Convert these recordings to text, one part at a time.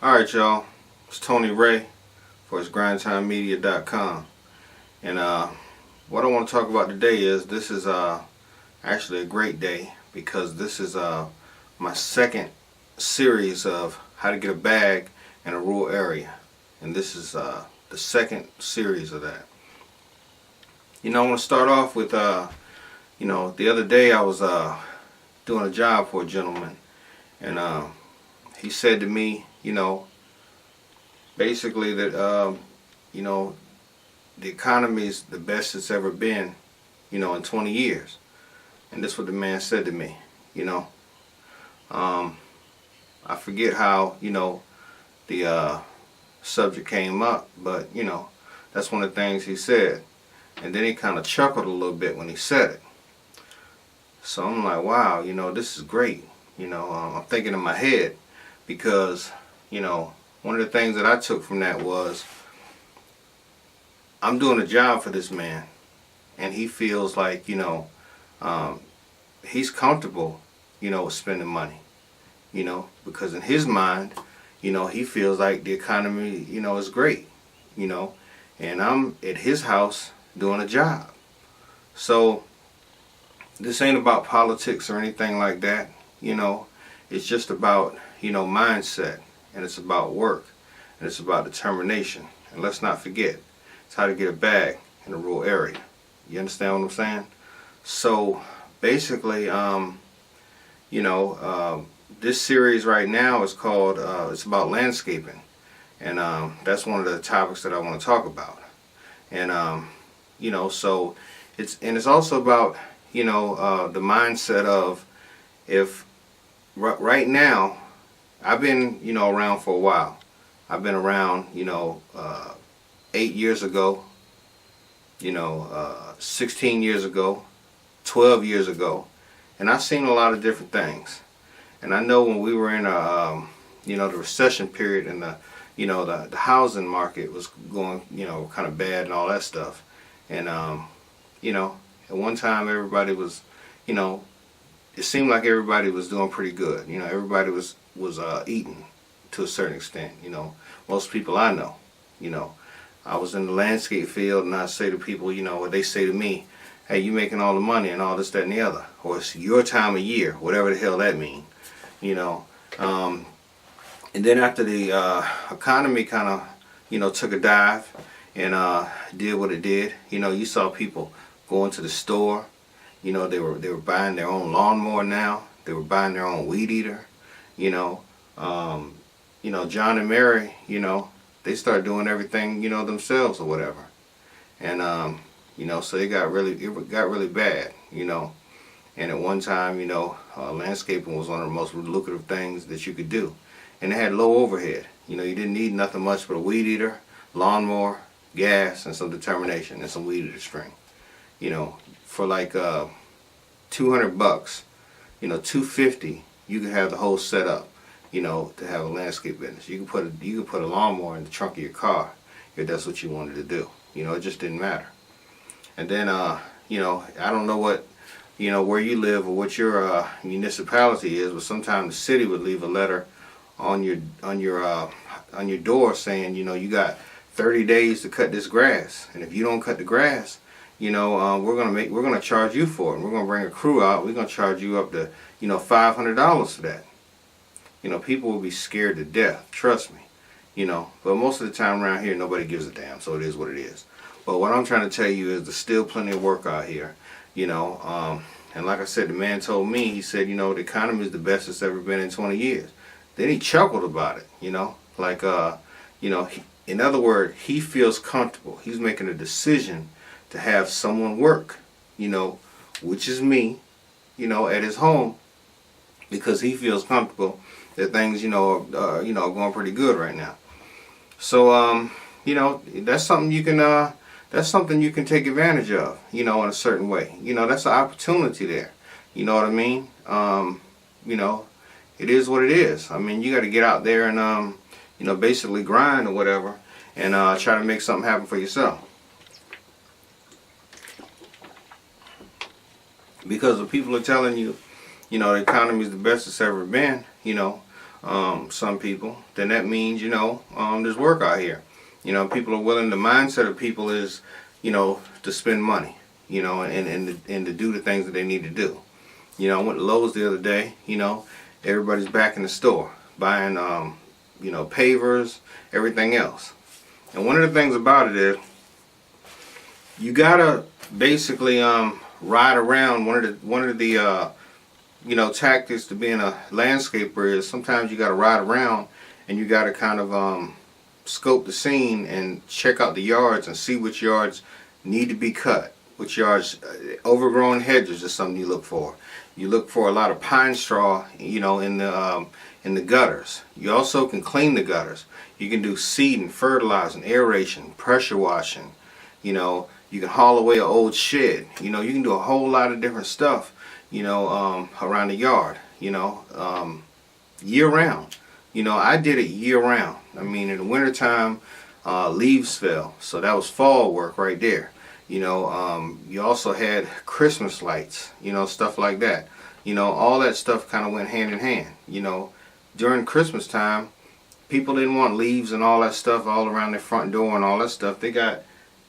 Alright, y'all. It's Tony Ray for grindtimemedia.com. And what I want to talk about today is this is actually a great day because this is my second series of how to get a bag in a rural area. And this is the second series of that. I want to start off with, the other day I was doing a job for a gentleman. And he said to me, basically that, the economy is the best it's ever been, in 20 years. And this is what the man said to me, I forget how, the subject came up, but, that's one of the things he said. And then he kind of chuckled a little bit when he said it. So I'm like, wow, this is great. I'm thinking in my head because, one of the things that I took from that was I'm doing a job for this man and he feels like, he's comfortable, with spending money, because in his mind, he feels like the economy, is great, and I'm at his house doing a job. So this ain't about politics or anything like that, it's just about, mindset, and it's about work, and it's about determination. And let's not forget, it's how to get a bag in a rural area. You understand what I'm saying? So basically, this series right now is called, it's about landscaping. And that's one of the topics that I want to talk about. And, so it's also about, the mindset of if right now, I've been, around for a while. I've been around, 8 years ago, 16 years ago, 12 years ago, and I've seen a lot of different things. And I know when we were in the recession period and the housing market was going, kind of bad and all that stuff. And, at one time everybody was, it seemed like everybody was doing pretty good. Everybody was eating to a certain extent. Most people I know, I was in the landscape field and I say to people, what they say to me, hey, you making all the money and all this, that, and the other. Or it's your time of year, whatever the hell that means, And then after the economy kind of, took a dive and did what it did, you saw people going to the store. They were buying their own lawnmower now. They were buying their own weed eater. John and Mary, they started doing everything, themselves or whatever. And so it got really bad, And at one time, landscaping was one of the most lucrative things that you could do. And it had low overhead. You didn't need nothing much but a weed eater, lawnmower, gas, and some determination and some weed eater string. For like $200, $250, you could have the whole setup, to have a landscape business. You could put a lawnmower in the trunk of your car if that's what you wanted to do. It just didn't matter. And then I don't know what, where you live or what your municipality is, but sometimes the city would leave a letter on your door saying, you got 30 days to cut this grass, and if you don't cut the grass, we're gonna charge you for it. And we're gonna bring a crew out. We're gonna charge you up to, $500 for that. People will be scared to death. Trust me. But most of the time around here, nobody gives a damn. So it is what it is. But what I'm trying to tell you is there's still plenty of work out here. And like I said, the man told me. He said, the economy is the best it's ever been in 20 years. Then he chuckled about it. Like in other words, he feels comfortable. He's making a decision to have someone work, which is me, at his home, because he feels comfortable that things, are going pretty good right now. So, that's something you can take advantage of, in a certain way. That's an opportunity there. You know what I mean? It is what it is. I mean, you got to get out there and, basically grind or whatever and try to make something happen for yourself. Because if people are telling you, the economy is the best it's ever been, some people, then that means, there's work out here. People are willing, the mindset of people is, to spend money, and to do the things that they need to do. I went to Lowe's the other day, everybody's back in the store buying, pavers, everything else. And one of the things about it is, you gotta basically ride around. One of the tactics to being a landscaper is sometimes you gotta ride around and you gotta kind of scope the scene and check out the yards and see which yards need to be cut, which yards, overgrown hedges is something you look for. You look for a lot of pine straw, in the gutters. You also can clean the gutters. You can do seeding, fertilizing, aeration, pressure washing. You can haul away an old shed. You can do a whole lot of different stuff, around the yard, year round. I did it year round. I mean, in the wintertime, leaves fell. So that was fall work right there. You also had Christmas lights, stuff like that. All that stuff kind of went hand in hand. During Christmas time, people didn't want leaves and all that stuff all around their front door and all that stuff. They got,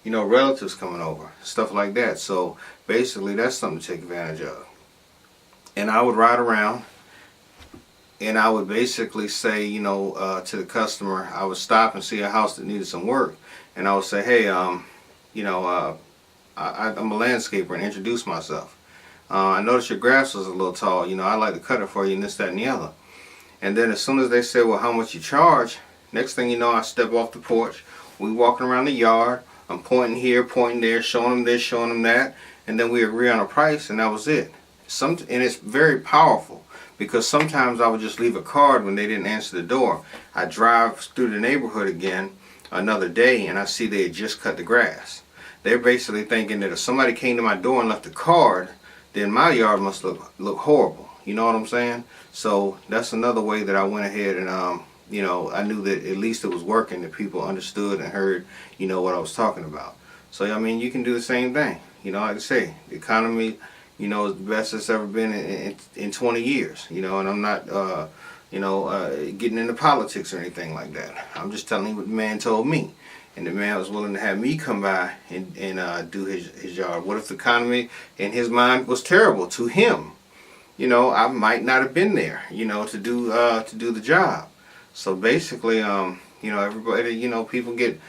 relatives coming over, stuff like that. So basically, that's something to take advantage of. And I would ride around and I would basically say, to the customer, I would stop and see a house that needed some work. And I would say, hey, I'm a landscaper, and introduce myself. I noticed your grass was a little tall. I'd like to cut it for you, and this, that, and the other. And then as soon as they say, well, how much you charge? Next thing you know, I step off the porch. We walking around the yard. I'm pointing here, pointing there, showing them this, showing them that. And then we agree on a price, and that was it. And it's very powerful, because sometimes I would just leave a card when they didn't answer the door. I drive through the neighborhood again another day, and I see they had just cut the grass. They're basically thinking that if somebody came to my door and left a card, then my yard must look horrible. You know what I'm saying? So that's another way that I went ahead and I knew that at least it was working, that people understood and heard what I was talking about. So I mean, you can do the same thing. Like I say, the economy is the best it's ever been in 20 years. And I'm not getting into politics or anything like that. I'm just telling you what the man told me. And the man was willing to have me come by and do his yard. What if the economy in his mind was terrible to him? I might not have been there, to do the job. So basically, everybody, people get,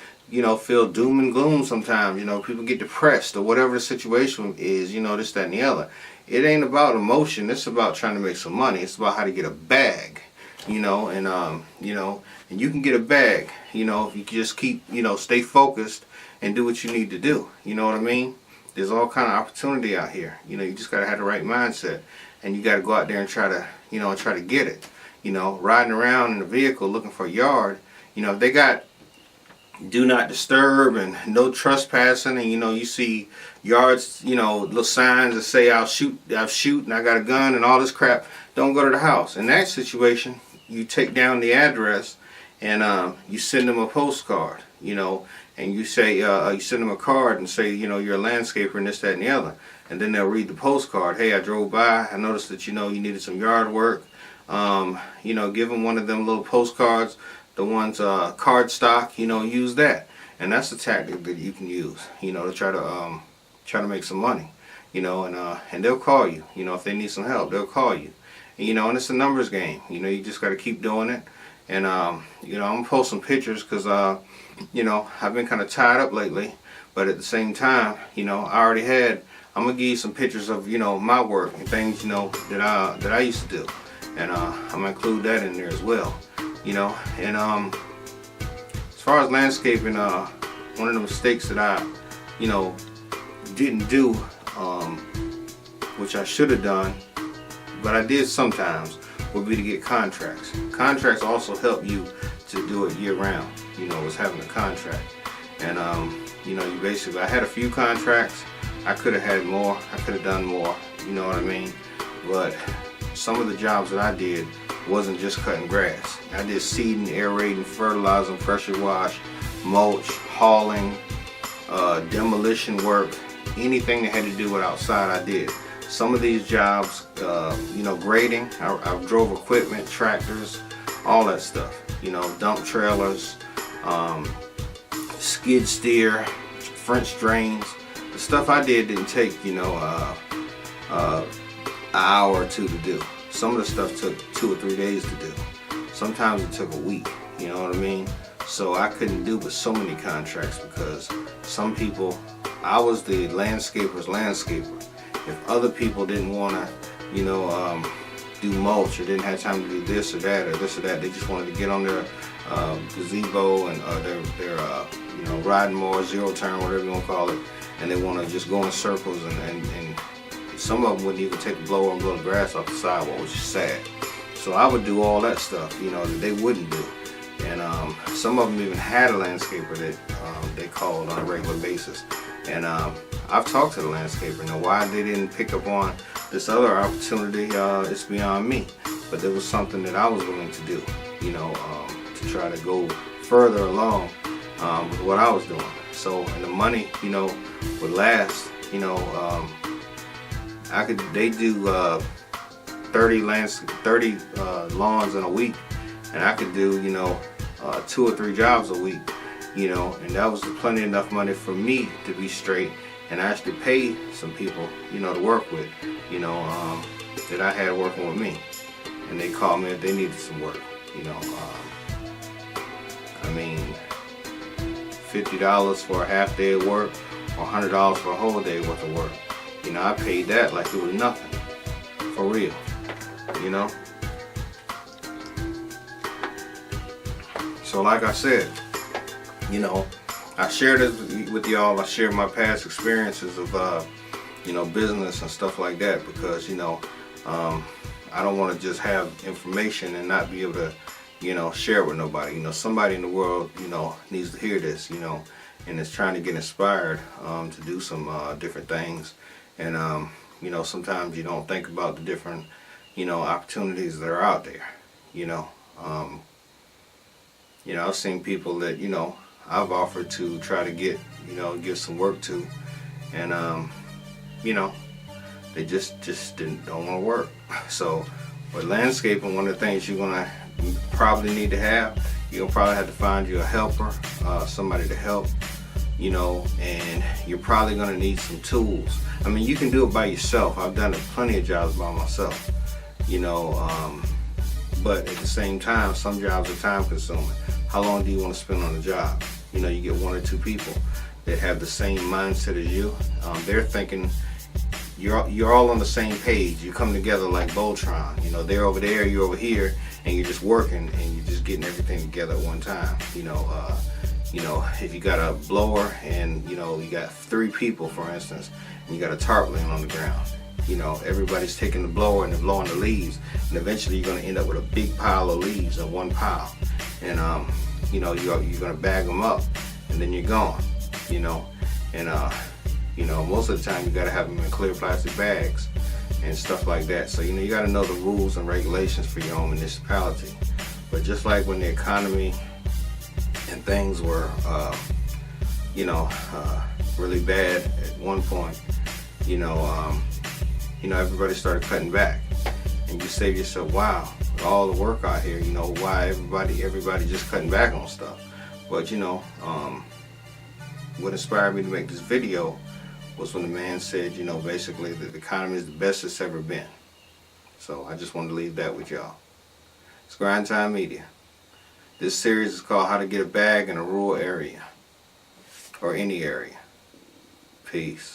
feel doom and gloom sometimes. People get depressed or whatever the situation is, this, that, and the other. It ain't about emotion. It's about trying to make some money. It's about how to get a bag, and you can get a bag, if you just keep, stay focused and do what you need to do. You know what I mean? There's all kind of opportunity out here. You just got to have the right mindset, and you got to go out there and try to get it. Riding around in a vehicle looking for a yard, if they got do not disturb and no trespassing, and you see yards, little signs that say I'll shoot and I got a gun and all this crap, don't go to the house. In that situation, you take down the address and you send them a postcard, and you say you send them a card and say, you're a landscaper and this, that, and the other. And then they'll read the postcard. Hey, I drove by, I noticed that you needed some yard work. Give them one of them little postcards, the ones card stock, use that. And that's the tactic that you can use, to try to make some money, and they'll call you, if they need some help, they'll call you. And it's a numbers game. You just got to keep doing it. And I'm gonna post some pictures because I've been kind of tied up lately, but at the same time, I'm gonna give you some pictures of my work and things that I used to do, and I'm gonna include that in there as well. And as far as landscaping, one of the mistakes that I didn't do, which I should have done, but I did sometimes, would be to get contracts. Contracts also help you to do it year round, was having a contract. And you basically, I had a few contracts. I could have had more, I could have done more, you know what I mean? But some of the jobs that I did wasn't just cutting grass. I did seeding, aerating, fertilizing, pressure wash, mulch, hauling, demolition work, anything that had to do with outside I did. Some of these jobs, grading, I drove equipment, tractors, all that stuff. You know, dump trailers, skid steer, French drains. The stuff I did didn't take, you know, an hour or two to do. Some of the stuff took 2 or 3 days to do. Sometimes it took a week, you know what I mean? So I couldn't do with so many contracts because some people, I was the landscaper's landscaper. If other people didn't want to, you know, do mulch or didn't have time to do this or that or this or that, they just wanted to get on their gazebo and their you know, riding mower, zero turn, whatever you want to call it, and they want to just go in circles and some of them wouldn't even take the blower and blow the grass off the sidewalk, which is sad. So I would do all that stuff, you know, that they wouldn't do. And some of them even had a landscaper that they called on a regular basis. And I've talked to the landscaper. Now, why they didn't pick up on this other opportunity, it's beyond me. But there was something that I was willing to do, you know, to try to go further along with what I was doing. So, and the money, you know, would last, you know, they do 30 lawns in a week, and I could do, you know, 2 or 3 jobs a week, you know, and that was plenty enough money for me to be straight and actually pay some people, you know, to work with, you know, that I had working with me, and they called me if they needed some work, you know. I mean, $50 for a half day of work or $100 for a whole day worth of work. You know, I paid that like it was nothing, for real, you know. So like I said, you know, I shared this with y'all. I shared my past experiences of, you know, business and stuff like that because, you know, I don't want to just have information and not be able to, you know, share it with nobody. You know, somebody in the world, you know, needs to hear this, you know, and is trying to get inspired to do some different things. And, you know, sometimes you don't think about the different, you know, opportunities that are out there, you know. You know, I've seen people that, you know, I've offered to try to get, you know, give some work to, and, you know, they just don't want to work. So with landscaping, one of the things you're going to probably need to have, you'll probably have to find you a helper, somebody to help, you know, and you're probably going to need some tools. I mean, you can do it by yourself. I've done plenty of jobs by myself, you know, but at the same time, some jobs are time consuming. How long do you want to spend on a job? You know, you get 1 or 2 people that have the same mindset as you. They're thinking you're all on the same page. You come together like Voltron. You know, they're over there, you're over here, and you're just working and you're just getting everything together at one time. You know, if you got a blower and, you know, you got 3 people, for instance, and you got a tarp laying on the ground. You know, everybody's taking the blower and they're blowing the leaves, and eventually you're going to end up with a big pile of leaves in one pile. And you know, you're going to bag them up, and then you're gone. You know, and you know, most of the time you got to have them in clear plastic bags and stuff like that. So, you know, you got to know the rules and regulations for your own municipality. But just like when the economy and things were, you know, really bad at one point, you know, everybody started cutting back, and you say to yourself, wow, with all the work out here, you know, why everybody just cutting back on stuff. But, you know, what inspired me to make this video was when the man said, you know, basically that the economy is the best it's ever been. So I just wanted to leave that with y'all. It's Grind Time Media. This series is called How to Get a Bag in a Rural Area, or any area. Peace.